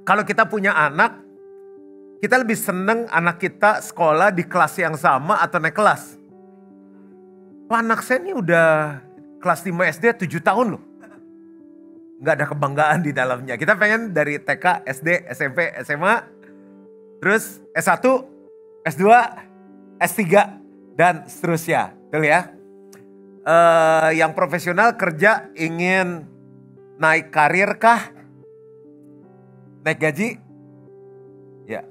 Kalau kita punya anak, kita lebih seneng anak kita sekolah di kelas yang sama atau naik kelas. Anak saya ini udah kelas 5 SD 7 tahun loh. Nggak ada kebanggaan di dalamnya. Kita pengen dari TK, SD, SMP, SMA, terus S1, S2, S3, dan seterusnya. Betul ya? Yang profesional kerja ingin naik karir kah? Naik gaji? Ya.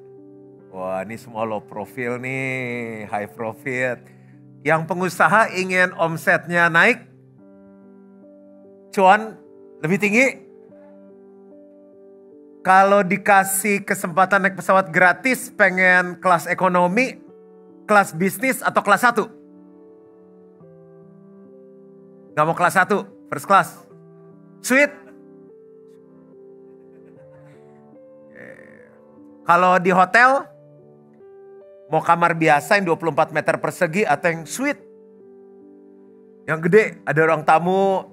Wah, ini semua low profile nih, high profit. Yang pengusaha ingin omsetnya naik, cuan lebih tinggi. Kalau dikasih kesempatan naik pesawat gratis, pengen kelas ekonomi, kelas bisnis, atau kelas 1? Gak mau kelas 1, first class. Suite. Kalau di hotel, mau kamar biasa yang 24 meter persegi atau yang suite? Yang gede, ada ruang tamu,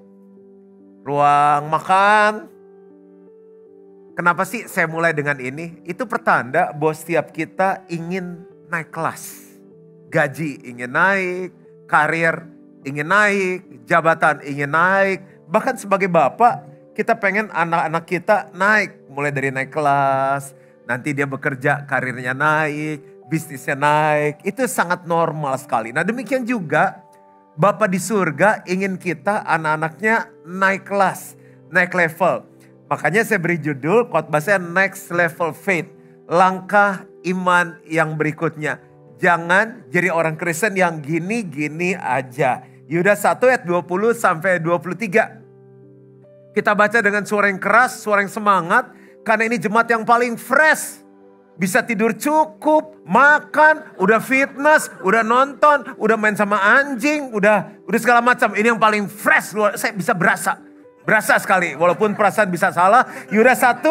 ruang makan. Kenapa sih saya mulai dengan ini? Itu pertanda bahwa setiap kita ingin naik kelas. Gaji ingin naik, karir ingin naik, jabatan ingin naik. Bahkan sebagai bapak, kita pengen anak-anak kita naik. Mulai dari naik kelas, nanti dia bekerja, karirnya naik, bisnisnya naik. Itu sangat normal sekali. Nah demikian juga Bapa di surga ingin kita anak-anaknya naik kelas, naik level. Makanya saya beri judul khotbah saya Next Level Faith. Langkah iman yang berikutnya. Jangan jadi orang Kristen yang gini-gini aja. Yudas 1 ayat 20 sampai 23. Kita baca dengan suara yang keras, suara yang semangat. Karena ini jemaat yang paling fresh. Bisa tidur cukup, makan, udah fitness, udah nonton, udah main sama anjing, udah segala macam. Ini yang paling fresh, saya bisa berasa sekali. Walaupun perasaan bisa salah. Yudas 1,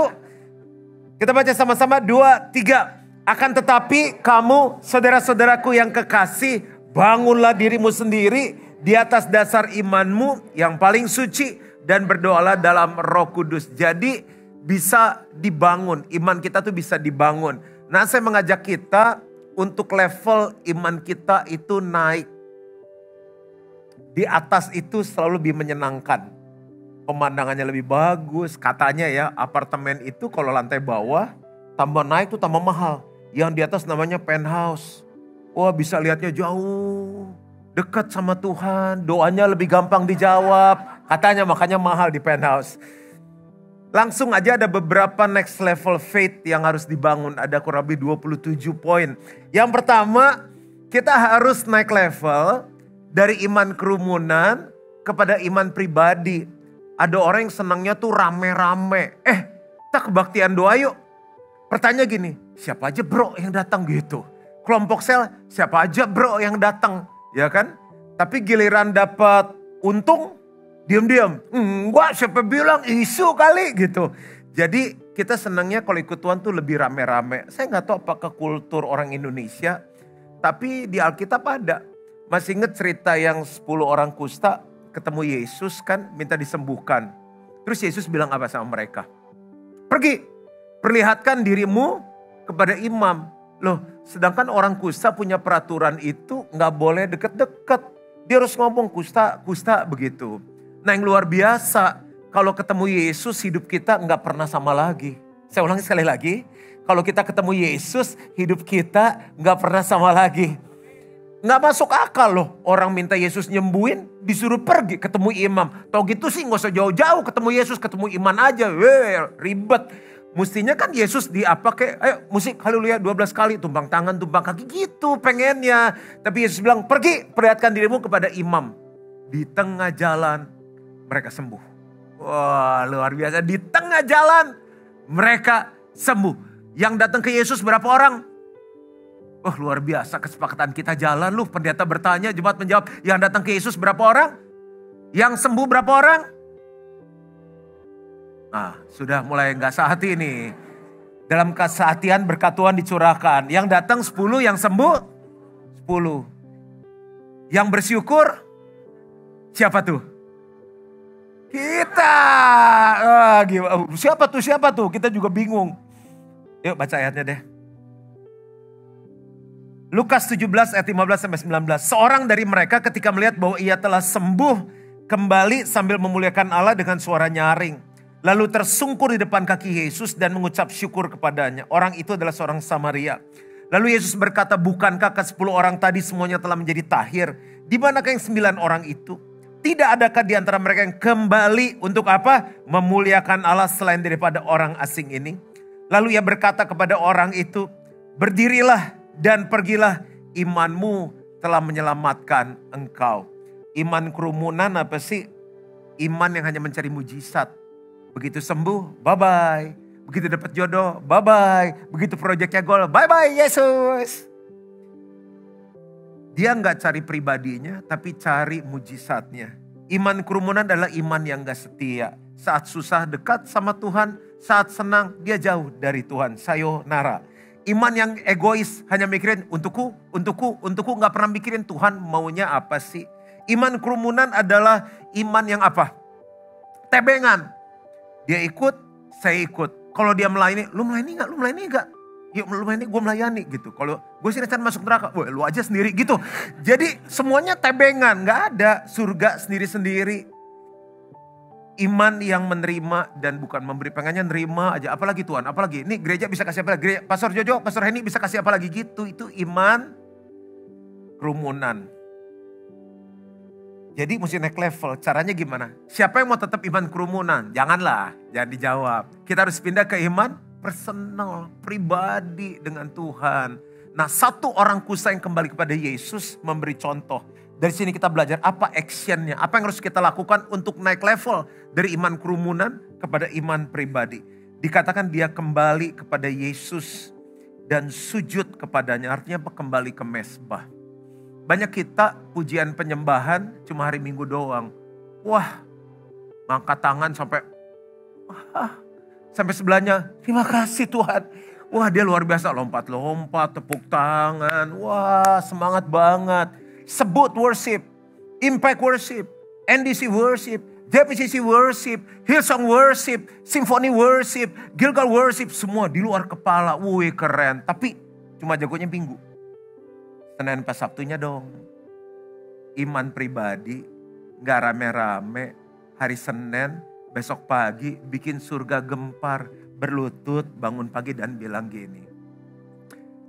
kita baca sama-sama 2, 3. Akan tetapi kamu saudara-saudaraku yang kekasih, bangunlah dirimu sendiri di atas dasar imanmu yang paling suci dan berdoalah dalam Roh Kudus. Jadi bisa dibangun, iman kita tuh bisa dibangun. Nah saya mengajak kita untuk level iman kita itu naik. Di atas itu selalu lebih menyenangkan. Pemandangannya lebih bagus. Katanya ya apartemen itu kalau lantai bawah tambah naik tuh tambah mahal. Yang di atas namanya penthouse. Wah bisa lihatnya jauh. Dekat sama Tuhan. Doanya lebih gampang dijawab. Katanya makanya mahal di penthouse. Langsung aja ada beberapa next level faith yang harus dibangun. Ada kurang lebih 27 poin. Yang pertama, kita harus naik level dari iman kerumunan kepada iman pribadi. Ada orang yang senangnya tuh rame-rame. Kita kebaktian doa yuk. Pertanyaan gini, siapa aja bro yang datang gitu? Kelompok sel, siapa aja bro yang datang? Ya kan? Tapi giliran dapat untung, diam-diam, enggak siapa bilang isu kali gitu. Jadi kita senangnya kalau ikut Tuhan tuh lebih rame-rame. Saya gak tahu apakah kultur orang Indonesia. Tapi di Alkitab ada. Masih ingat cerita yang 10 orang kusta ketemu Yesus kan minta disembuhkan. Terus Yesus bilang apa sama mereka? Pergi, perlihatkan dirimu kepada imam. Loh sedangkan orang kusta punya peraturan itu gak boleh deket-deket. Dia harus ngomong kusta begitu. Nah yang luar biasa, kalau ketemu Yesus hidup kita nggak pernah sama lagi. Saya ulangi sekali lagi, kalau kita ketemu Yesus hidup kita nggak pernah sama lagi. Nggak masuk akal loh, orang minta Yesus nyembuhin disuruh pergi ketemu imam. Tau gitu sih nggak usah jauh-jauh ketemu Yesus, ketemu iman aja, ribet. Mestinya kan Yesus ayo musik haleluya 12 kali, tumpang tangan, tumpang kaki gitu pengennya. Tapi Yesus bilang pergi perlihatkan dirimu kepada imam. Di tengah jalan mereka sembuh. Wah luar biasa. Di tengah jalan mereka sembuh. Yang datang ke Yesus berapa orang? Wah luar biasa kesepakatan kita jalan loh. Pendeta bertanya, jemaat menjawab. Yang datang ke Yesus berapa orang? Yang sembuh berapa orang? Nah sudah mulai gak sehati nih. Dalam kesehatian berkat Tuhan dicurahkan. Yang datang 10, yang sembuh 10. Yang bersyukur siapa tuh? Kita. Siapa tuh? Kita juga bingung. Yuk baca ayatnya deh. Lukas 17 ayat 15-19. Seorang dari mereka ketika melihat bahwa ia telah sembuh, kembali sambil memuliakan Allah dengan suara nyaring. Lalu tersungkur di depan kaki Yesus dan mengucap syukur kepadanya. Orang itu adalah seorang Samaria. Lalu Yesus berkata, bukankah ke-10 orang tadi semuanya telah menjadi tahir? Di manakah yang 9 orang itu? Tidak adakah di antara mereka yang kembali untuk apa? Memuliakan Allah selain daripada orang asing ini. Lalu ia berkata kepada orang itu, berdirilah dan pergilah, imanmu telah menyelamatkan engkau. Iman kerumunan apa sih? Iman yang hanya mencari mujizat. Begitu sembuh, bye-bye. Begitu dapat jodoh, bye-bye. Begitu proyeknya gol, bye-bye Yesus. Dia nggak cari pribadinya, tapi cari mujizatnya. Iman kerumunan adalah iman yang gak setia. Saat susah dekat sama Tuhan, saat senang dia jauh dari Tuhan. Sayonara. Iman yang egois hanya mikirin untukku, gak pernah mikirin Tuhan maunya apa sih. Iman kerumunan adalah iman yang apa? Tebengan. Dia ikut, saya ikut. Kalau dia melayani, lu melayani gak? Lu melayani gak? Yuk lu melayani, gue melayani gitu. Kalau gue sih rencana masuk neraka, wah lu aja sendiri gitu. Jadi semuanya tebengan, gak ada surga sendiri-sendiri. Iman yang menerima dan bukan memberi, pengennya nerima aja. Apalagi Tuhan, apalagi? Ini gereja bisa kasih apa lagi? Pastor Jojo, Pastor Henny bisa kasih apa lagi gitu. Itu iman kerumunan. Jadi mesti naik level. Caranya gimana? Siapa yang mau tetap iman kerumunan? Janganlah, jangan dijawab. Kita harus pindah ke iman personal, pribadi dengan Tuhan. Nah, satu orang kusa yang kembali kepada Yesus memberi contoh. Dari sini kita belajar apa actionnya, apa yang harus kita lakukan untuk naik level dari iman kerumunan kepada iman pribadi. Dikatakan dia kembali kepada Yesus dan sujud kepadanya, artinya apa? Kembali ke mezbah. Banyak kita pujian penyembahan cuma hari Minggu doang. Wah, ngangkat tangan sampai sebelahnya, terima kasih Tuhan. Wah dia luar biasa, lompat-lompat, tepuk tangan, wah semangat banget. Sebut worship, impact worship, NDC worship, JPCC worship, Hillsong worship, Symphony worship, Gilgal worship, semua di luar kepala. Wih keren, tapi cuma jagonya Minggu. Senin pas Sabtunya dong. Iman pribadi, gak rame-rame, hari Senin, besok pagi bikin surga gempar, berlutut, bangun pagi dan bilang gini.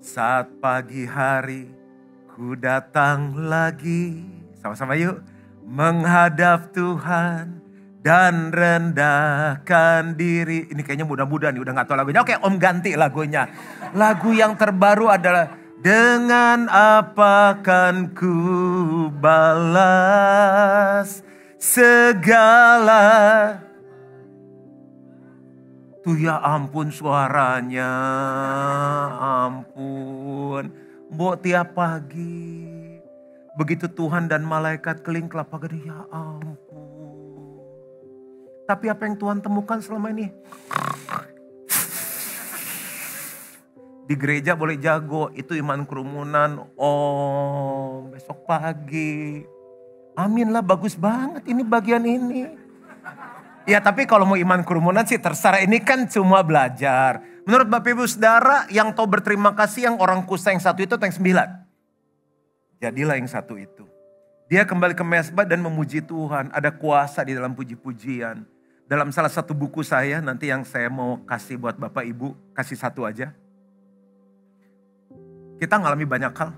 Saat pagi hari ku datang lagi, sama-sama yuk, menghadap Tuhan dan rendahkan diri. Ini kayaknya mudah-mudahan nih, udah gak tahu lagunya. Oke, Om ganti lagunya. Lagu yang terbaru adalah dengan apa kan ku balas segala. Tuh ya ampun suaranya, ampun. Mbok tiap pagi, begitu Tuhan dan malaikat keliling kelapa gading, ya ampun. Tapi apa yang Tuhan temukan selama ini? Di gereja boleh jago, itu iman kerumunan. Oh, besok pagi. Amin lah, bagus banget ini bagian ini. Ya tapi kalau mau iman kerumunan sih terserah, ini kan cuma belajar. Menurut Bapak Ibu Saudara yang tahu berterima kasih yang orang kusa yang satu itu atau yang 9? Jadilah yang satu itu. Dia kembali ke mezbah dan memuji Tuhan. Ada kuasa di dalam puji-pujian. Dalam salah satu buku saya, nanti yang saya mau kasih buat Bapak Ibu, kasih satu aja. Kita ngalami banyak hal.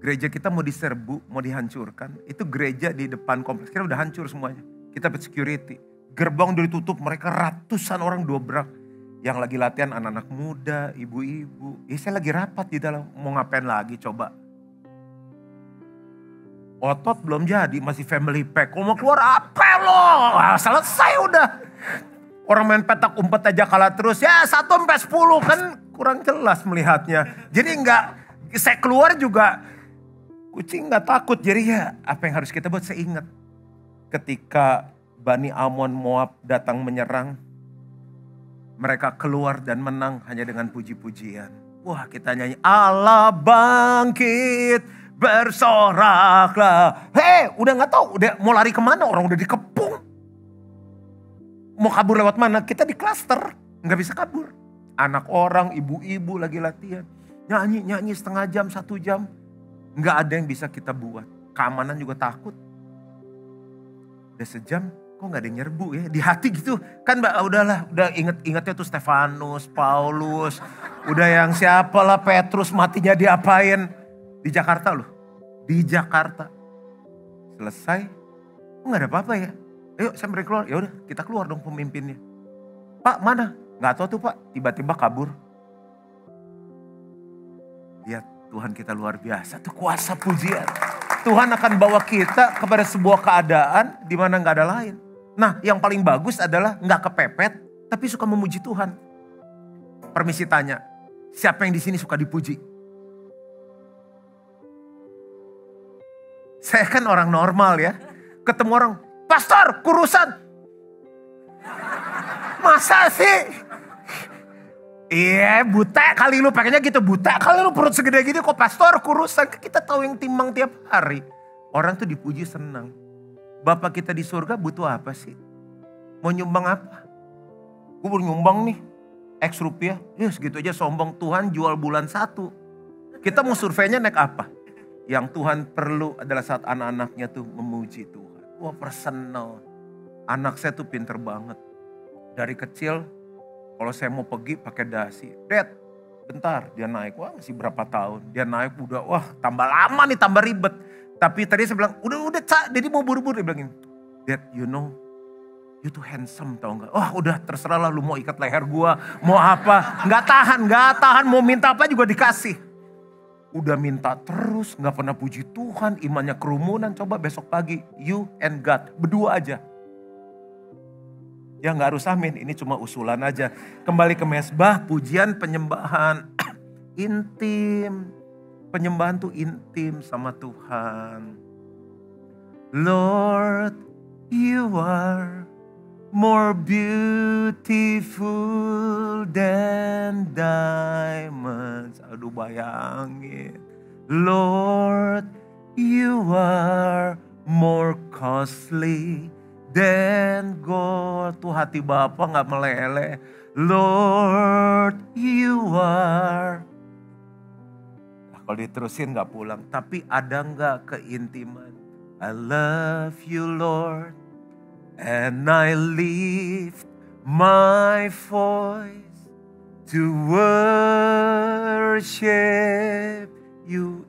Gereja kita mau diserbu, mau dihancurkan. Itu gereja di depan kompleks kita udah hancur semuanya. Kita dapat security. Gerbang udah ditutup, mereka ratusan orang dobrak. Yang lagi latihan anak-anak muda, ibu-ibu. Saya lagi rapat di dalam, mau ngapain lagi coba. Otot belum jadi, masih family pack. Kalau mau keluar apa lo? Selesai udah. Orang main petak umpet aja kalah terus. Ya 1-10 kan kurang jelas melihatnya. Jadi saya keluar juga kucing gak takut. Jadi ya apa yang harus kita buat, saya ingat. Ketika Bani Amon Moab datang menyerang. Mereka keluar dan menang hanya dengan puji-pujian. Wah kita nyanyi Allah bangkit bersoraklah. Udah gak tahu udah mau lari kemana, orang udah dikepung. Mau kabur lewat mana, kita di klaster. Gak bisa kabur. Anak orang, ibu-ibu lagi latihan. Nyanyi setengah jam, 1 jam. Nggak ada yang bisa kita buat. Keamanan juga takut. Udah sejam, kok nggak ada yang nyerbu ya? Di hati gitu. Kan udahlah, udah ingetnya tuh Stefanus, Paulus. Udah yang siapa lah, Petrus matinya diapain. Di Jakarta loh. Di Jakarta. Selesai, kok nggak ada apa-apa ya? Ayo sampai keluar, ya udah kita keluar dong pemimpinnya. Pak mana? Nggak tahu tuh Pak, tiba-tiba kabur. Lihat Tuhan kita luar biasa, tuh kuasa pujian. Tuhan akan bawa kita kepada sebuah keadaan di mana nggak ada lain. Nah, yang paling bagus adalah nggak kepepet, tapi suka memuji Tuhan. Permisi tanya, siapa yang di sini suka dipuji? Saya kan orang normal ya, ketemu orang, pastor kurusan. Masa sih? Iya buta kali lu pengennya gitu, buta kali lu perut segede gitu kok pastor kurusan. Kita tahu yang timbang tiap hari. Orang tuh dipuji senang. Bapak kita di surga butuh apa sih? Mau nyumbang apa? Gue baru nyumbang nih X rupiah. Ya segitu aja sombong. Tuhan jual bulan 1. Kita mau surveinya naik apa? Yang Tuhan perlu adalah saat anak-anaknya tuh memuji Tuhan. Wah personal. Anak saya tuh pinter banget. Dari kecil kalau saya mau pergi pakai dasi. Dad, bentar dia naik. Wah masih berapa tahun. Dia naik udah wah tambah lama nih tambah ribet. Tapi tadi saya bilang udah Cak. Jadi mau buru-buru. Dia bilang Dad you know you too handsome tau gak. Wah udah terserah lah lu mau ikat leher gua. Mau apa. Gak tahan. Mau minta apa juga dikasih. Udah minta terus. Gak pernah puji Tuhan. Imannya kerumunan. Coba besok pagi you and God. Berdua aja. Ya gak harus amin, ini cuma usulan aja. Kembali ke mesbah, pujian, penyembahan. Intim. Penyembahan tuh intim sama Tuhan. Lord, you are more beautiful than diamonds. Aduh bayangin. Lord, you are more costly then gold. Tuh hati Bapak gak meleleh. Lord you are. Nah, kalau diterusin gak pulang. Tapi ada gak keintiman? I love you Lord. And I lift my voice to worship you.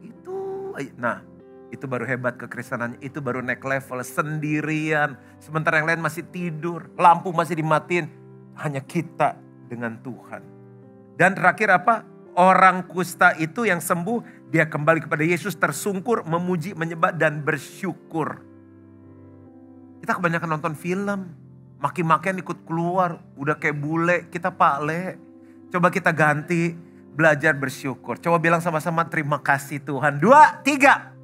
Itu baru hebat kekristenannya, itu baru next level, sendirian. Sementara yang lain masih tidur, lampu masih dimatiin. Hanya kita dengan Tuhan. Dan terakhir apa? Orang kusta itu yang sembuh, dia kembali kepada Yesus tersungkur, memuji, menyembah dan bersyukur. Kita kebanyakan nonton film, maki-makian ikut keluar, udah kayak bule, kita pakle. Coba kita ganti, belajar bersyukur. Coba bilang sama-sama terima kasih Tuhan. 2, 3.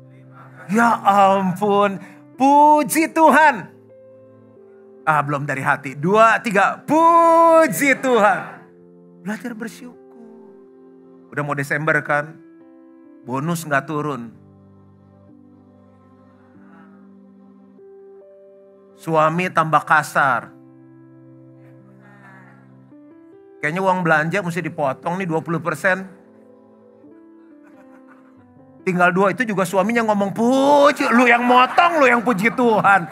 Ya ampun, puji Tuhan. Belum dari hati. 2, 3, puji Tuhan. Belajar bersyukur. Udah mau Desember kan, bonus gak turun. Suami tambah kasar. Kayaknya uang belanja mesti dipotong nih 20%. Tinggal 2 itu juga suaminya ngomong puji. Lu yang motong, lu yang puji Tuhan.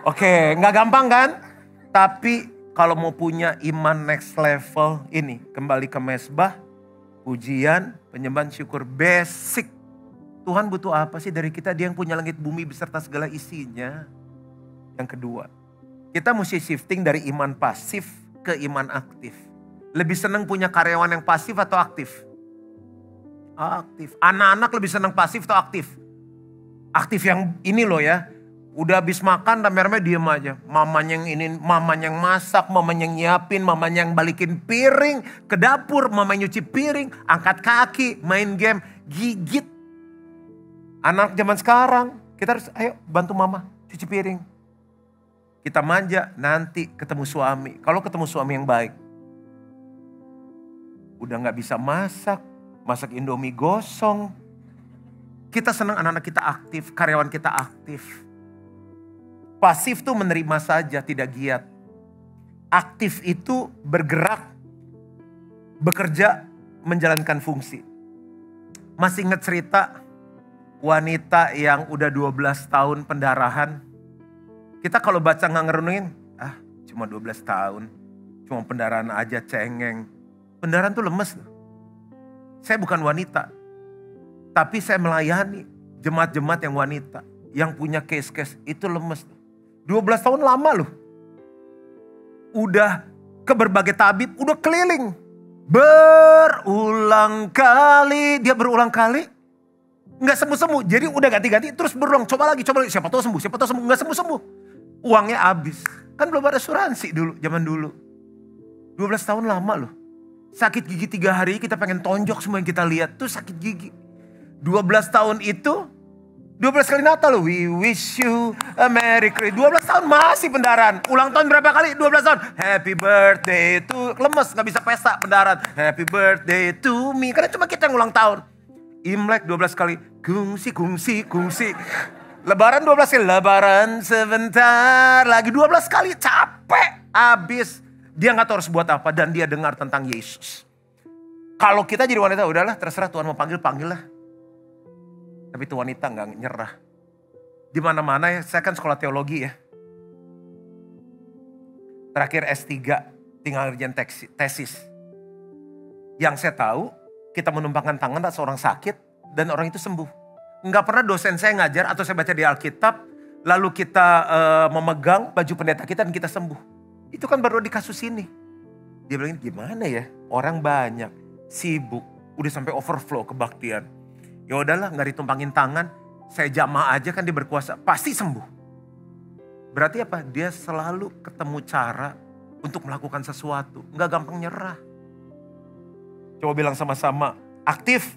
Oke, gak gampang kan? Tapi kalau mau punya iman next level ini. Kembali ke mesbah, pujian, penyembahan syukur basic. Tuhan butuh apa sih dari kita? Dia yang punya langit bumi beserta segala isinya. Yang kedua, kita mesti shifting dari iman pasif ke iman aktif. Lebih senang punya karyawan yang pasif atau aktif? Aktif. Anak-anak lebih senang pasif atau aktif? Aktif yang ini loh ya. Udah habis makan rame-rame diem aja. Mamanya yang ini, mamanya yang masak, mamanya yang nyiapin, mamanya yang balikin piring ke dapur, mamanya nyuci piring, angkat kaki, main game, gigit. Anak zaman sekarang, kita harus ayo bantu mama cuci piring. Kita manja, nanti ketemu suami. Kalau ketemu suami yang baik, udah gak bisa masak Indomie gosong. Kita senang anak-anak kita aktif, karyawan kita aktif. Pasif tuh menerima saja, tidak giat. Aktif itu bergerak. bekerja, menjalankan fungsi. Masih ingat cerita wanita yang udah 12 tahun pendarahan? Kita kalau baca nggak ngerenungin, cuma 12 tahun, cuma pendarahan aja, cengeng. Pendarahan tuh lemes loh. Saya bukan wanita, tapi saya melayani jemaat-jemaat yang wanita, yang punya case-case, itu lemes. 12 tahun lama loh. Udah ke berbagai tabib, udah keliling. Berulang kali, dia berulang kali. Nggak sembuh-sembuh, jadi udah ganti-ganti, terus berulang, coba lagi, siapa tahu sembuh, nggak sembuh-sembuh. Uangnya habis. Kan belum ada asuransi dulu, zaman dulu. 12 tahun lama loh. Sakit gigi 3 hari, kita pengen tonjok semua yang kita lihat, tuh sakit gigi. 12 tahun itu, 12 kali Natal loh. We wish you a Merry Christmas. 12 tahun masih pendarahan. Ulang tahun berapa kali? 12 tahun. Happy birthday to, lemes, gak bisa pesta pendarahan. Happy birthday to me. Karena cuma kita yang ulang tahun. Imlek 12 kali. Kungsi, kungsi, kungsi. Lebaran 12 kali. Lebaran sebentar lagi. 12 kali, capek. Habis. Dia gak tahu harus buat apa. Dan dia dengar tentang Yesus. Kalau kita jadi wanita, udahlah terserah Tuhan mau panggil, panggil lah. Tapi itu wanita gak nyerah. Di mana-mana ya, saya kan sekolah teologi ya. Terakhir S3, tinggal ngerjain tesis. Yang saya tahu, kita menumpangkan tangan tak seorang sakit dan orang itu sembuh. Nggak pernah dosen saya ngajar atau saya baca di Alkitab, lalu kita memegang baju pendeta kita dan kita sembuh. Itu kan baru di kasus ini. Dia bilang gimana ya, orang banyak, sibuk, udah sampai overflow kebaktian. Ya udahlah, nggak ditumpangin tangan, saya jamah aja kan dia berkuasa, pasti sembuh. Berarti apa? Dia selalu ketemu cara untuk melakukan sesuatu, nggak gampang nyerah. Coba bilang sama-sama, aktif.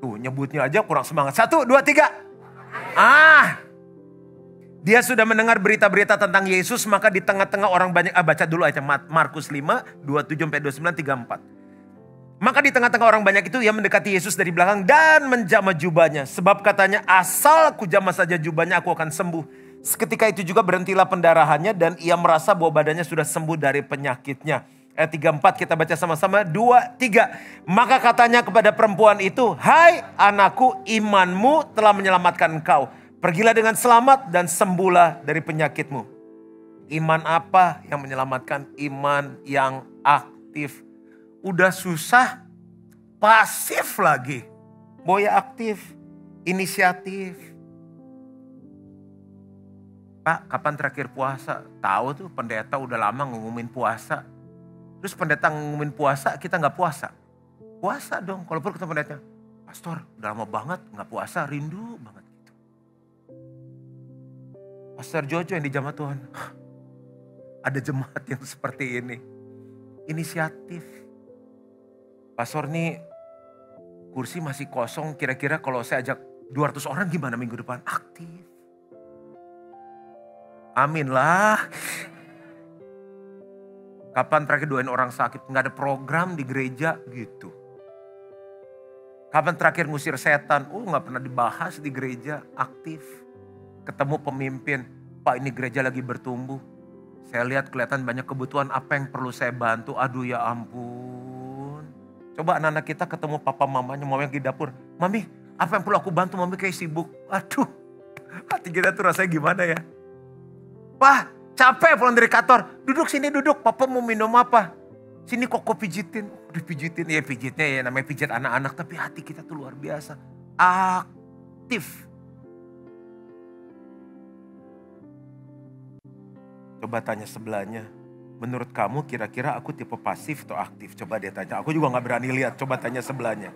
Tuh nyebutnya aja kurang semangat. 1, 2, 3. Dia sudah mendengar berita-berita tentang Yesus, maka di tengah-tengah orang banyak, baca dulu aja Markus 5, 27-29, 34. Maka di tengah-tengah orang banyak itu ia mendekati Yesus dari belakang dan menjamah jubahnya. Sebab katanya, asal aku jamah saja jubahnya aku akan sembuh. Seketika itu juga berhentilah pendarahannya dan ia merasa bahwa badannya sudah sembuh dari penyakitnya. Ayat 34 kita baca sama-sama, 2, 3. Maka katanya kepada perempuan itu, hai anakku, imanmu telah menyelamatkan engkau. Pergilah dengan selamat dan sembuhlah dari penyakitmu. Iman apa yang menyelamatkan? Iman yang aktif. Udah susah, pasif lagi. Boya aktif, inisiatif. Pak, kapan terakhir puasa? Tahu tuh pendeta udah lama ngumumin puasa. Terus pendeta ngumumin puasa, kita gak puasa. Puasa dong, kalaupun ketemu pendeta. Pastor, udah lama banget gak puasa, rindu banget gitu. Pastor Jojo yang di jamaah Tuhan. Ada jemaat yang seperti ini. Inisiatif. Pastor nih kursi masih kosong, kira-kira kalau saya ajak 200 orang gimana minggu depan? Aktif. Amin lah. Kapan terakhir doain orang sakit? Nggak ada program di gereja gitu. Kapan terakhir ngusir setan? Nggak pernah dibahas di gereja. Aktif. Ketemu pemimpin. Pak, ini gereja lagi bertumbuh. Saya lihat kelihatan banyak kebutuhan, apa yang perlu saya bantu. Aduh ya ampun. Coba anak-anak kita ketemu papa mamanya, mamanya di dapur. Mami, apa yang perlu aku bantu? Mami kayak sibuk. Aduh, hati kita tuh rasanya gimana ya? Wah, capek pulang dari kantor. Duduk sini, duduk. Papa mau minum apa? Sini kok pijitin. Dipijitin, ya pijitnya ya namanya pijit anak-anak. Tapi hati kita tuh luar biasa. Aktif. Coba tanya sebelahnya. Menurut kamu kira-kira aku tipe pasif atau aktif? Coba dia tanya. Aku juga gak berani lihat. Coba tanya sebelahnya.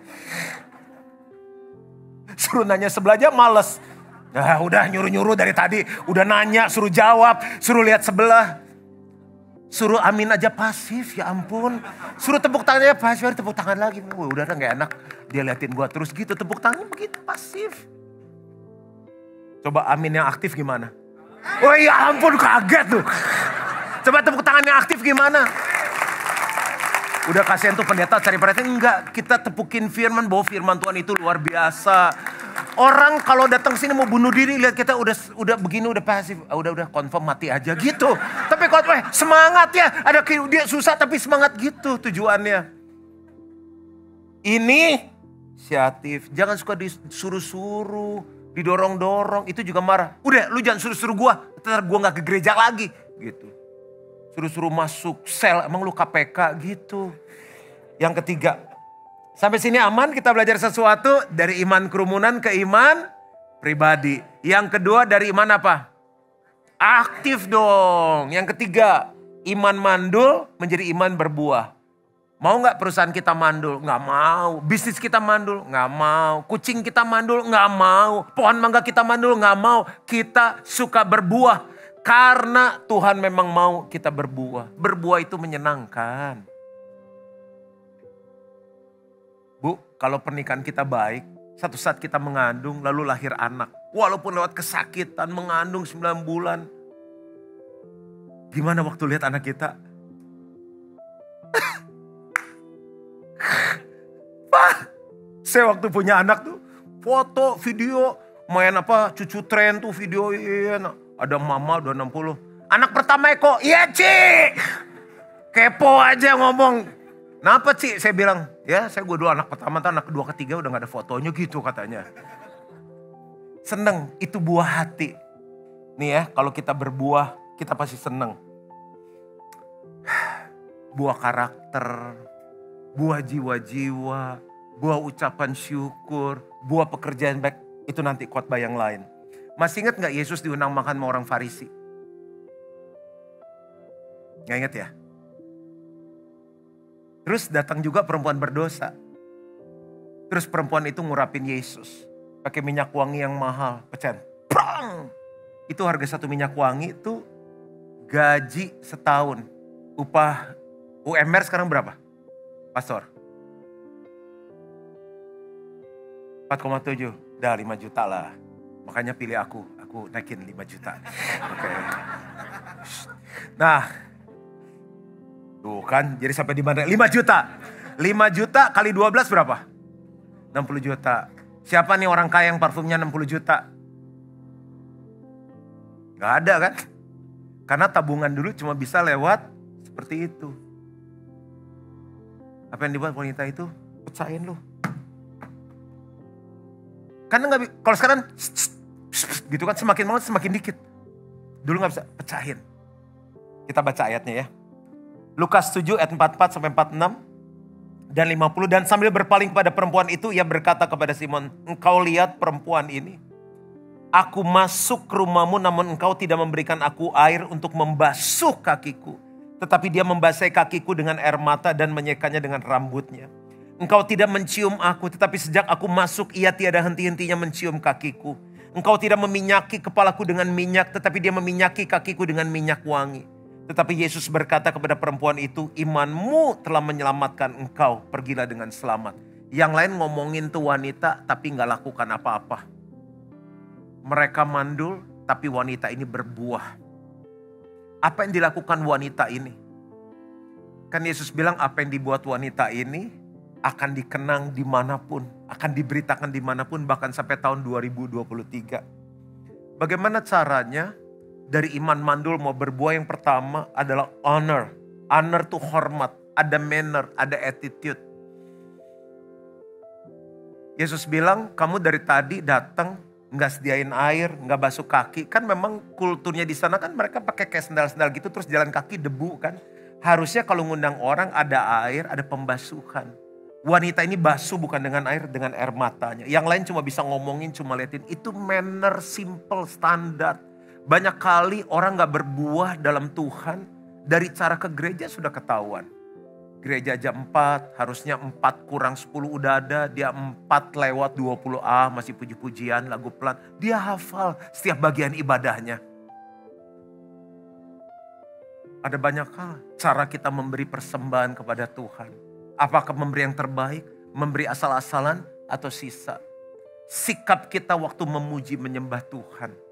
Suruh nanya sebelahnya males. Nah, udah nyuruh-nyuruh dari tadi. Udah nanya, suruh jawab. Suruh lihat sebelah. Suruh amin aja pasif, ya ampun. Suruh tepuk tangannya pasif, tepuk tangan lagi. Udah gak enak. Dia liatin gua terus gitu. Tepuk tangan begitu pasif. Coba amin yang aktif gimana? Oh ya ampun, kaget tuh. Coba tepuk tangan yang aktif gimana? Udah kasihan tuh pendeta cari perhatian. Enggak, kita tepukin firman bahwa firman Tuhan itu luar biasa. Orang kalau datang sini mau bunuh diri, lihat kita udah begini, udah pasif, udah confirm mati aja gitu. Tapi kalau semangat ya, ada dia susah tapi semangat gitu tujuannya. Inisiatif, jangan suka disuruh-suruh, didorong-dorong, itu juga marah. Udah, lu jangan suruh-suruh gua, ntar gua nggak ke gereja lagi gitu. Suruh-suruh masuk sel, emang lu KPK gitu. Yang ketiga, sampai sini aman, kita belajar sesuatu dari iman kerumunan ke iman pribadi. Yang kedua dari iman apa? Aktif dong. Yang ketiga, iman mandul menjadi iman berbuah. Mau gak perusahaan kita mandul? Gak mau. Bisnis kita mandul? Gak mau. Kucing kita mandul? Gak mau. Pohon mangga kita mandul? Gak mau. Kita suka berbuah. Karena Tuhan memang mau kita berbuah. Berbuah itu menyenangkan. Bu, kalau pernikahan kita baik, satu saat kita mengandung lalu lahir anak. Walaupun lewat kesakitan mengandung 9 bulan. Gimana waktu lihat anak kita? Pak, saya waktu punya anak tuh foto, video, main cucu tren tuh videoin. Ada mama udah 60. Anak pertama Eko, iya Cik. Kepo aja ngomong. Kenapa Cik? Saya bilang, ya saya dulu anak pertama, anak kedua ketiga udah gak ada fotonya gitu katanya. Seneng, itu buah hati. Nih ya, kalau kita berbuah, kita pasti seneng. Buah karakter, buah jiwa-jiwa, buah ucapan syukur, buah pekerjaan baik, itu nanti khotbah yang lain. Masih ingat gak Yesus diundang makan sama orang Farisi? Gak ingat ya? Terus datang juga perempuan berdosa. Terus perempuan itu ngurapin Yesus. Pakai minyak wangi yang mahal. Pecahan. Prang! Itu harga satu minyak wangi itu gaji setahun. Upah UMR sekarang berapa? Pastor? 4,7. Udah 5 juta lah. Makanya pilih aku naikin 5 juta. Oke. Nah, tuh kan, jadi sampai di mana? 5 juta. 5 juta kali 12 berapa? 60 juta. Siapa nih orang kaya yang parfumnya 60 juta? Gak ada kan? Karena tabungan dulu cuma bisa lewat seperti itu. Apa yang dibuat wanita itu? Pecahin lu. Karena gak, kalau sekarang gitu kan semakin mau semakin dikit. Dulu gak bisa pecahin. Kita baca ayatnya ya. Lukas 7 ayat 44 sampai 46 dan 50. Dan sambil berpaling kepada perempuan itu, ia berkata kepada Simon, engkau lihat perempuan ini. Aku masuk ke rumahmu namun engkau tidak memberikan aku air untuk membasuh kakiku. Tetapi dia membasahi kakiku dengan air mata dan menyekanya dengan rambutnya. Engkau tidak mencium aku, tetapi sejak aku masuk ia tiada henti-hentinya mencium kakiku. Engkau tidak meminyaki kepalaku dengan minyak, tetapi dia meminyaki kakiku dengan minyak wangi. Tetapi Yesus berkata kepada perempuan itu, imanmu telah menyelamatkan engkau, pergilah dengan selamat. Yang lain ngomongin tuh wanita tapi gak lakukan apa-apa. Mereka mandul tapi wanita ini berbuah. Apa yang dilakukan wanita ini? Kan Yesus bilang apa yang dibuat wanita ini akan dikenang dimanapun. Akan diberitakan dimanapun bahkan sampai tahun 2023. Bagaimana caranya? Dari iman mandul mau berbuah, yang pertama adalah honor. Honor tuh hormat, ada manner, ada attitude. Yesus bilang, kamu dari tadi datang nggak sediain air, nggak basuh kaki. Kan memang kulturnya di sana kan mereka pakai kayak sendal-sendal gitu terus jalan kaki debu kan. Harusnya kalau ngundang orang ada air, ada pembasuhan. Wanita ini basuh bukan dengan air, dengan air matanya. Yang lain cuma bisa ngomongin, cuma liatin. Itu manner simple, standar. Banyak kali orang gak berbuah dalam Tuhan, dari cara ke gereja sudah ketahuan. Gereja jam 4, harusnya 4 kurang 10 udah ada, dia 4 lewat 20 masih puji-pujian, lagu pelan. Dia hafal setiap bagian ibadahnya. Ada banyak hal cara kita memberi persembahan kepada Tuhan. Apakah memberi yang terbaik, memberi asal-asalan atau sisa. Sikap kita waktu memuji menyembah Tuhan.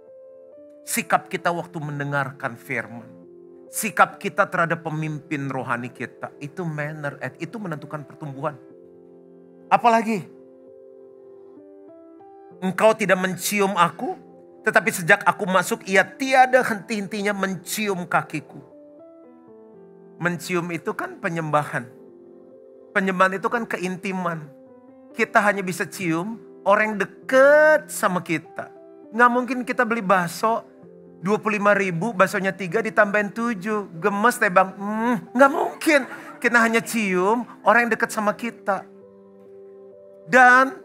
Sikap kita waktu mendengarkan firman. Sikap kita terhadap pemimpin rohani kita. Itu manner, itu menentukan pertumbuhan. Apalagi? Engkau tidak mencium aku, tetapi sejak aku masuk ia tiada henti-hentinya mencium kakiku. Mencium itu kan penyembahan. Penyembahan itu kan keintiman. Kita hanya bisa cium orang yang deket sama kita. Nggak mungkin kita beli bakso 25.000, baksonya 3 ditambahin 7. Gemes deh bang. Nggak mungkin. Kita hanya cium orang yang deket sama kita. Dan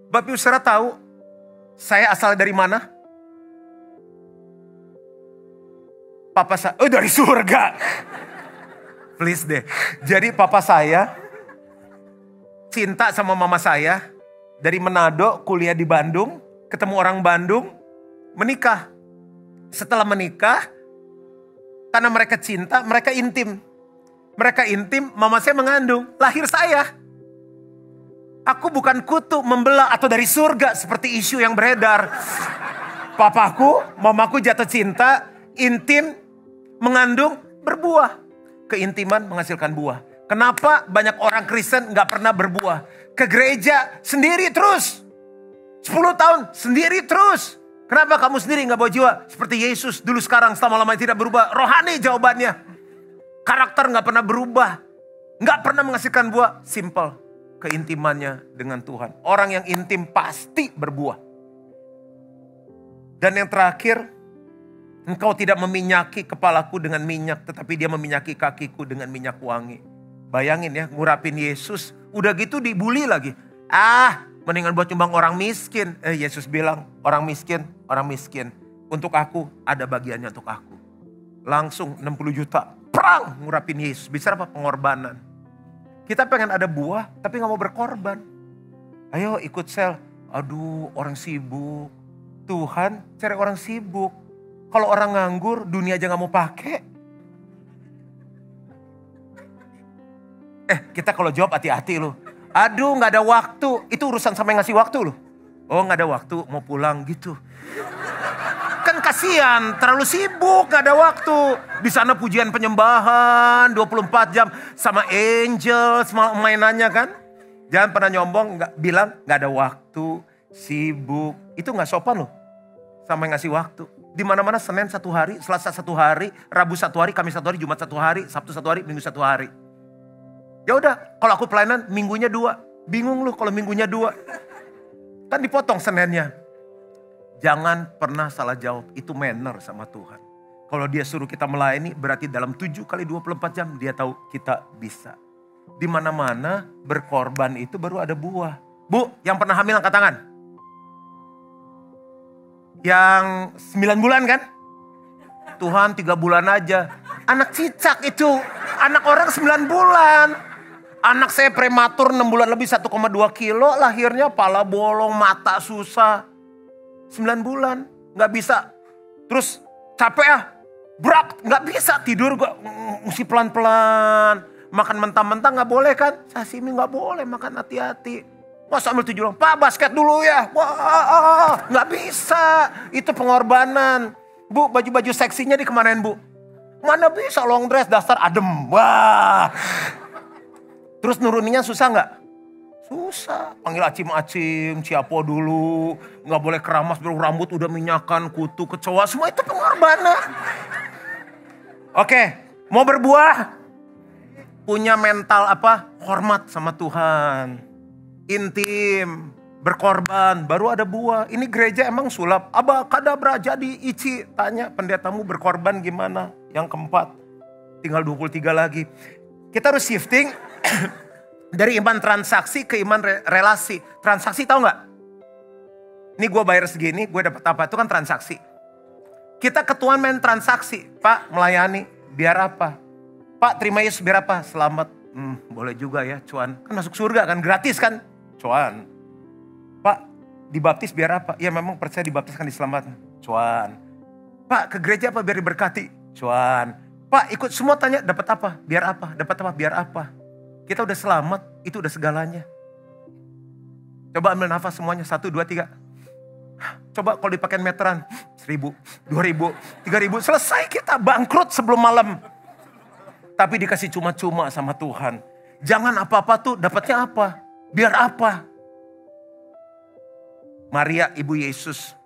Bapak Ibu saudara tahu saya asal dari mana? Papa saya, dari surga. Please deh. Jadi papa saya cinta sama mama saya. Dari Manado, kuliah di Bandung. Ketemu orang Bandung, menikah. Setelah menikah, karena mereka cinta, mereka intim. Mereka intim, mama saya mengandung. Lahir saya. Aku bukan kutu, membelah atau dari surga seperti isu yang beredar. Papaku, mamaku jatuh cinta, intim, mengandung, berbuah. Keintiman menghasilkan buah. Kenapa banyak orang Kristen gak pernah berbuah? Ke gereja sendiri terus. 10 tahun sendiri terus. Kenapa kamu sendiri gak bawa jiwa? Seperti Yesus dulu sekarang selama-lamanya tidak berubah. Rohani jawabannya. Karakter gak pernah berubah. Gak pernah menghasilkan buah. Simple. Keintimannya dengan Tuhan. Orang yang intim pasti berbuah. Dan yang terakhir, engkau tidak meminyaki kepalaku dengan minyak, tetapi dia meminyaki kakiku dengan minyak wangi. Bayangin ya, ngurapin Yesus, udah gitu dibully lagi. Mendingan buat nyumbang orang miskin. Yesus bilang, orang miskin. Untuk aku, ada bagiannya untuk aku. Langsung 60 juta, perang ngurapin Yesus. Bicara apa? Pengorbanan. Kita pengen ada buah, tapi gak mau berkorban. Ayo ikut sel. Aduh, orang sibuk. Tuhan cari orang sibuk. Kalau orang nganggur, dunia aja gak mau pakai. Kita kalau jawab hati-hati loh. Aduh gak ada waktu. Itu urusan sama yang ngasih waktu loh. Oh gak ada waktu, mau pulang gitu. Kan kasihan, terlalu sibuk, gak ada waktu. Di sana pujian penyembahan, 24 jam sama angel, sama mainannya kan. Jangan pernah nyombong, bilang gak ada waktu, sibuk. Itu gak sopan loh, sama yang ngasih waktu. Di mana-mana Senin 1 hari, Selasa 1 hari, Rabu 1 hari, Kamis 1 hari, Jumat 1 hari, Sabtu 1 hari, Minggu 1 hari. Ya udah, kalau aku pelayanan minggunya 2. Bingung lu kalau minggunya 2. Kan dipotong Seninnya. Jangan pernah salah jawab, itu manner sama Tuhan. Kalau dia suruh kita melayani, berarti dalam 7 kali 24 jam dia tahu kita bisa. Di mana-mana berkorban itu baru ada buah. Bu, yang pernah hamil angkat tangan. Yang 9 bulan kan? Tuhan 3 bulan aja. Anak cicak itu. Anak orang 9 bulan. Anak saya prematur 6 bulan lebih 1,2 kilo. Lahirnya pala bolong, mata susah. 9 bulan. Gak bisa. Terus capek berat. Gak bisa tidur. Mesti pelan-pelan. Makan mentah-mentah gak boleh kan? Sashimi gak boleh makan hati-hati. Wah sambil 7 orang, Pak basket dulu ya. Wah gak bisa. Itu pengorbanan. Bu baju-baju seksinya dikemanain bu? Mana bisa long dress dasar adem. Wah. Terus nuruninnya susah gak? Susah. Panggil acim-acim, ciapo dulu. Gak boleh keramas, rambut udah minyakan, kutu, kecoa. Semua itu pengorbanan. Oke, mau berbuah? Punya mental apa? Hormat sama Tuhan. Intim, berkorban, baru ada buah. Ini gereja emang sulap. Abakadabra jadi ici. Tanya pendetamu berkorban gimana? Yang keempat, tinggal 23 lagi. Kita harus shifting dari iman transaksi ke iman relasi. Transaksi tahu nggak? Ini gue bayar segini, gue dapat apa? Itu kan transaksi. Kita ketuaan main transaksi. Pak melayani, biar apa? Pak terima Yesus biar apa? Selamat. Boleh juga ya cuan. Kan masuk surga kan, gratis kan? Cuan. Pak dibaptis biar apa? Ya memang percaya dibaptis kan diselamatkan. Cuan. Pak ke gereja apa biar diberkati? Cuan. Pak ikut semua tanya dapat apa? Biar apa? Dapat apa? Biar apa? Kita udah selamat, itu udah segalanya. Coba ambil nafas semuanya, 1, 2, 3. Coba kalau dipakai meteran, 1.000, 2.000, 3.000. Selesai kita bangkrut sebelum malam. Tapi dikasih cuma-cuma sama Tuhan. Jangan apa-apa tuh dapatnya apa? Biar apa? Maria ibu Yesus.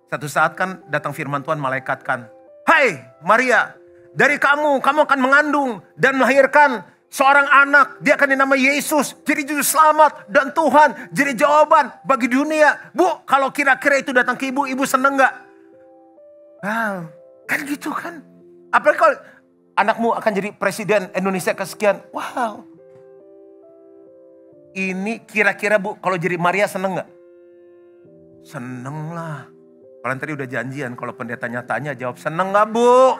Satu saat kan datang firman Tuhan, malaikat kan. Hai Maria, dari kamu akan mengandung dan melahirkan seorang anak. Dia akan dinamai Yesus. Jadi juru selamat dan Tuhan. Jadi jawaban bagi dunia. Bu, kalau kira-kira itu datang ke ibu seneng gak? Wow, kan gitu kan. Apalagi kalau anakmu akan jadi presiden Indonesia kesekian. Wow. Ini kira-kira Bu, kalau jadi Maria seneng gak? Seneng lah. Kalian tadi udah janjian, kalau pendeta tanya jawab seneng gak Bu?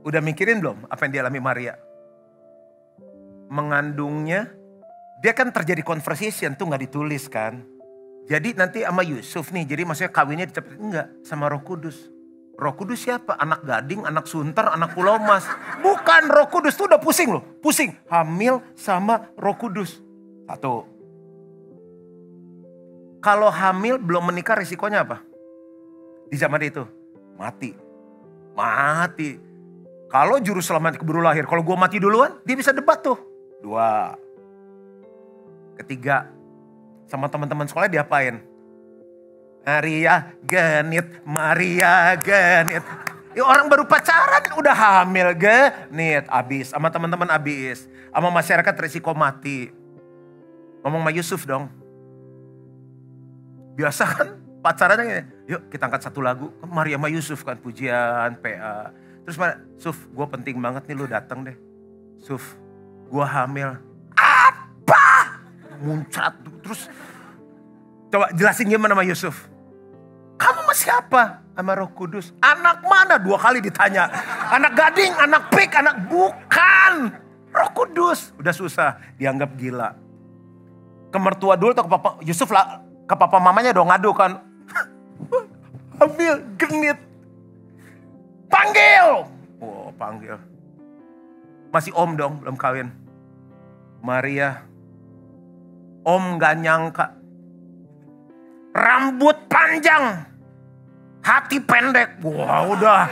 Udah mikirin belum apa yang dialami Maria? Mengandungnya, dia kan terjadi conversation tuh gak ditulis kan. Jadi nanti sama Yusuf nih, jadi maksudnya kawinnya dicepet. Enggak, sama Roh Kudus. Roh Kudus siapa? Anak Gading, anak Sunter, anak Pulau Mas. Bukan, Roh Kudus tuh udah pusing loh. Pusing, hamil sama Roh Kudus. Satu. Kalau hamil belum menikah risikonya apa? Di zaman itu, mati. Mati. Kalau juru selamat keburu lahir, kalau gue mati duluan, dia bisa debat tuh. 2. Ketiga, sama teman-teman sekolah diapain? Maria genit, Maria genit. Ya, orang baru pacaran udah hamil, genit, abis. Sama teman-teman abis. Sama masyarakat risiko mati. Ngomong sama Yusuf dong. Biasa kan pacarannya gini, yuk kita angkat satu lagu. Maria sama Yusuf kan, pujian, PA. Terus Suf, gue penting banget nih lu datang deh. Suf, gue hamil. Apa? Muncrat. Terus coba jelasin gimana sama Yusuf. Kamu sama siapa? Sama Roh Kudus. Anak mana? 2 kali ditanya. Anak Gading, anak Pik, anak bukan. Roh Kudus. Udah susah, dianggap gila. Ke mertua dulu atau ke papa Yusuf lah, ke papa mamanya dong ngadu kan. Hamil, genit. Panggil. Oh, panggil. Masih om dong, belum kawin. Maria. Om gak nyangka. Rambut panjang. Hati pendek. Wah, udah.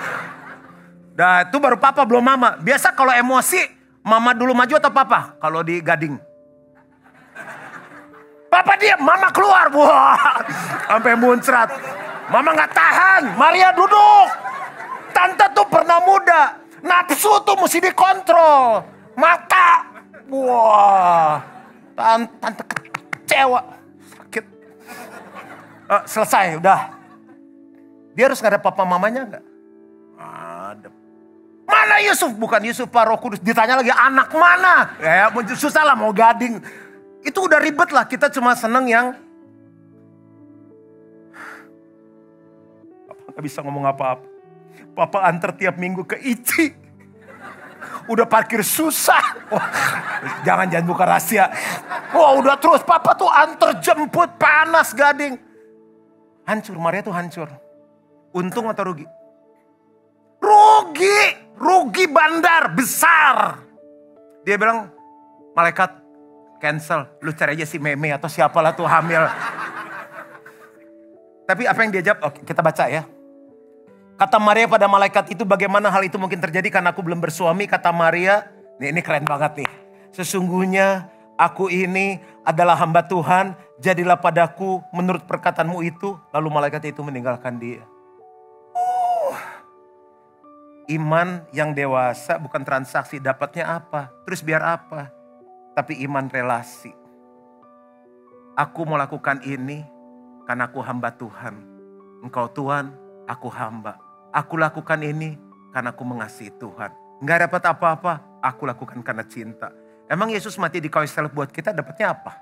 Dah, itu baru papa, belum mama. Biasa kalau emosi, mama dulu maju atau papa? Kalau di Gading. Papa diam, mama keluar. Wah, sampai muncrat. Mama gak tahan. Maria duduk. Tante tuh pernah muda. Nafsu tuh mesti dikontrol. Mata. Wah. Tante kecewa. Sakit. Selesai, udah. Dia harus ngadep papa mamanya gak? Ada. Mana Yusuf? Bukan Yusuf, Pak Roh Kudus. Ditanya lagi anak mana? Ya susah lah mau Gading. Itu udah ribet lah. Kita cuma seneng yang Papa gak bisa ngomong apa-apa. Papa antar tiap minggu ke Ici. Udah parkir susah. Wah, jangan buka rahasia. Wah, udah terus. Papa tuh antar jemput panas Gading. Hancur, Maria tuh hancur. Untung atau rugi? Rugi. Rugi bandar, besar. Dia bilang, malaikat cancel. Lu cari aja si Meme atau siapalah tuh hamil. Tapi apa yang dia jawab? Oke, kita baca ya. Kata Maria pada malaikat itu, bagaimana hal itu mungkin terjadi karena aku belum bersuami. Kata Maria, ini keren banget nih. Sesungguhnya aku ini adalah hamba Tuhan. Jadilah padaku menurut perkataanmu itu. Lalu malaikat itu meninggalkan dia. Iman yang dewasa bukan transaksi. Dapatnya apa? Terus biar apa? Tapi iman relasi. Aku mau lakukan ini karena aku hamba Tuhan. Engkau Tuhan, aku hamba. Aku lakukan ini karena aku mengasihi Tuhan. Nggak dapat apa-apa, aku lakukan karena cinta. Emang Yesus mati di kayu salib buat kita dapatnya apa?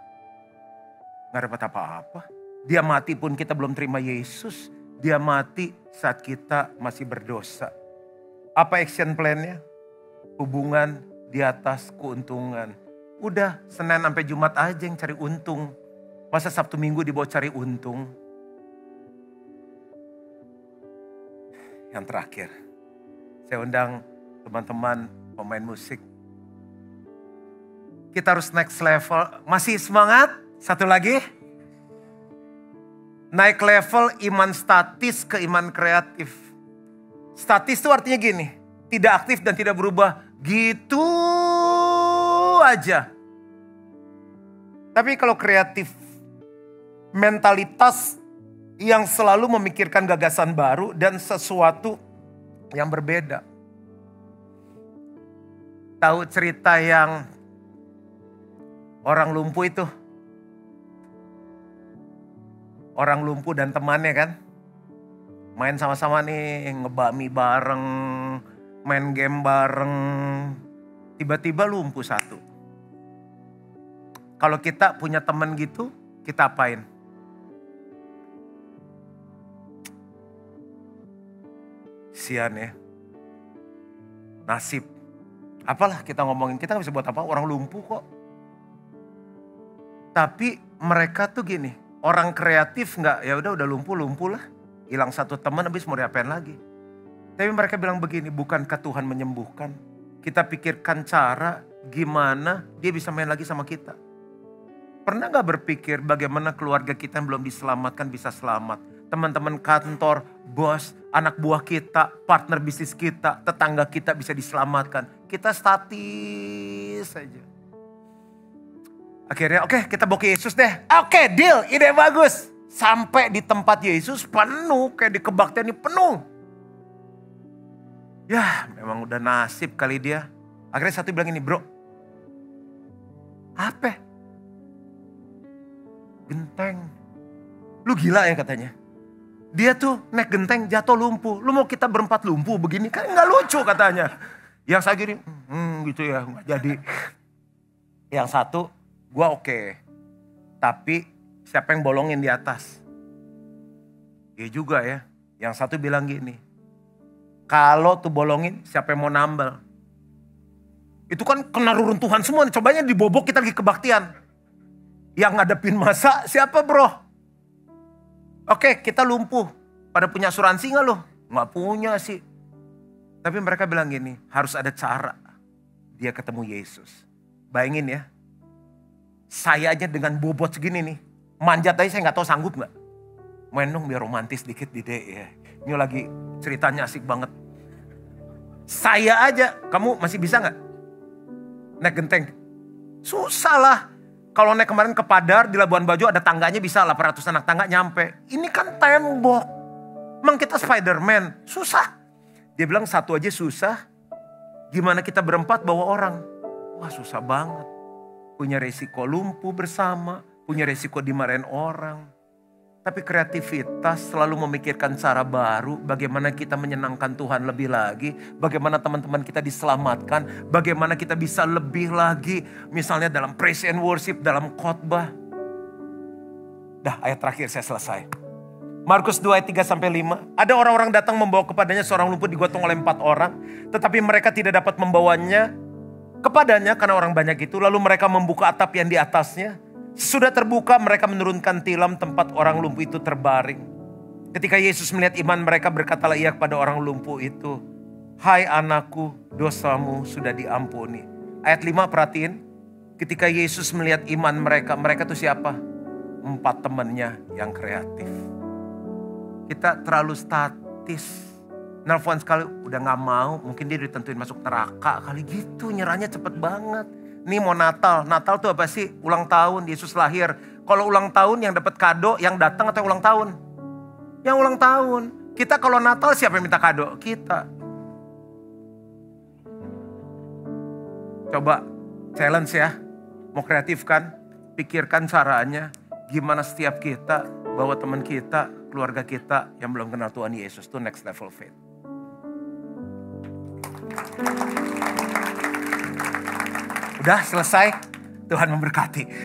Nggak dapat apa-apa. Dia mati pun kita belum terima Yesus. Dia mati saat kita masih berdosa. Apa action plan-nya? Hubungan di atas keuntungan. Udah Senin sampai Jumat aja yang cari untung. Masa Sabtu Minggu dibawa cari untung? Yang terakhir, saya undang teman-teman pemain musik. Kita harus next level. Masih semangat? Satu lagi. Naik level iman statis ke iman kreatif. Statis itu artinya gini. Tidak aktif dan tidak berubah. Gitu Selalu aja. Tapi kalau kreatif, mentalitas yang selalu memikirkan gagasan baru dan sesuatu yang berbeda. Tahu cerita yang orang lumpuh itu? Orang lumpuh dan temannya kan? Main sama-sama nih, ngebami bareng, main game bareng. Tiba-tiba lumpuh satu. Kalau kita punya teman gitu, kita apain? Sian ya. Nasib. Apalah kita ngomongin, kita gak bisa buat apa, orang lumpuh kok. Tapi mereka tuh gini, orang kreatif nggak, ya udah lumpuh lah. Hilang satu teman habis mau diapain lagi. Tapi mereka bilang begini, bukankah Tuhan menyembuhkan? Kita pikirkan cara gimana dia bisa main lagi sama kita. Pernah gak berpikir bagaimana keluarga kita yang belum diselamatkan bisa selamat? Teman-teman kantor, bos, anak buah kita, partner bisnis kita, tetangga kita bisa diselamatkan. Kita statis saja. Akhirnya oke, kita bawa ke Yesus deh. Oke, deal, ide bagus. Sampai di tempat Yesus penuh, kayak di kebaktian ini penuh. Ya memang udah nasib kali dia. Akhirnya satu bilang ini, bro. Apa? Genteng. Lu gila ya katanya. Dia tuh naik genteng jatuh lumpuh. Lu mau kita berempat lumpuh begini kan gak lucu katanya. Yang saya gini, gitu ya gak jadi. Yang satu, gua oke. Tapi siapa yang bolongin di atas? Iya juga ya. Yang satu bilang gini. Kalau tuh bolongin siapa yang mau nambal? Itu kan kena reruntuhan semua. Cobanya dibobok kita lagi kebaktian. Yang ngadepin masa siapa bro? Oke kita lumpuh. Pada punya asuransi gak lo? Gak punya sih. Tapi mereka bilang gini. Harus ada cara. Dia ketemu Yesus. Bayangin ya. Saya aja dengan bobot segini nih. Manjat aja saya gak tahu sanggup gak. Main dong biar romantis dikit Dide ya. Ini lagi ceritanya asik banget. Saya aja, kamu masih bisa gak? Naik genteng? Susah lah. Kalau naik kemarin ke Padar di Labuan Bajo ada tangganya bisa 800 anak tangga nyampe. Ini kan tembok. Emang kita Spiderman, susah. Dia bilang satu aja susah. Gimana kita berempat bawa orang? Wah susah banget. Punya resiko lumpuh bersama, punya resiko dimarahin orang. Tapi kreativitas selalu memikirkan cara baru, bagaimana kita menyenangkan Tuhan lebih lagi, bagaimana teman-teman kita diselamatkan, bagaimana kita bisa lebih lagi, misalnya dalam praise and worship, dalam khotbah. Dah ayat terakhir saya selesai. Markus 2 ayat 3-5. Ada orang-orang datang membawa kepadanya seorang lumpuh digotong oleh 4 orang, tetapi mereka tidak dapat membawanya kepadanya karena orang banyak itu. Lalu mereka membuka atap yang di atasnya. Sudah terbuka mereka menurunkan tilam tempat orang lumpuh itu terbaring. Ketika Yesus melihat iman mereka berkatalah ia kepada orang lumpuh itu. Hai anakku dosamu sudah diampuni. Ayat 5 perhatiin. Ketika Yesus melihat iman mereka. Mereka itu siapa? 4 temannya yang kreatif. Kita terlalu statis. Nelfon sekali udah gak mau. Mungkin dia ditentuin masuk neraka kali gitu. Nyerahnya cepet banget. Nih mau Natal. Natal tuh apa sih? Ulang tahun Yesus lahir. Kalau ulang tahun yang dapat kado yang datang atau yang ulang tahun? Yang ulang tahun. Kita kalau Natal siapa yang minta kado? Kita. Coba challenge ya. Mau kreatif kan? Pikirkan caranya. Gimana setiap kita bawa teman kita, keluarga kita yang belum kenal Tuhan Yesus. Itu next level faith. Udah selesai, Tuhan memberkati.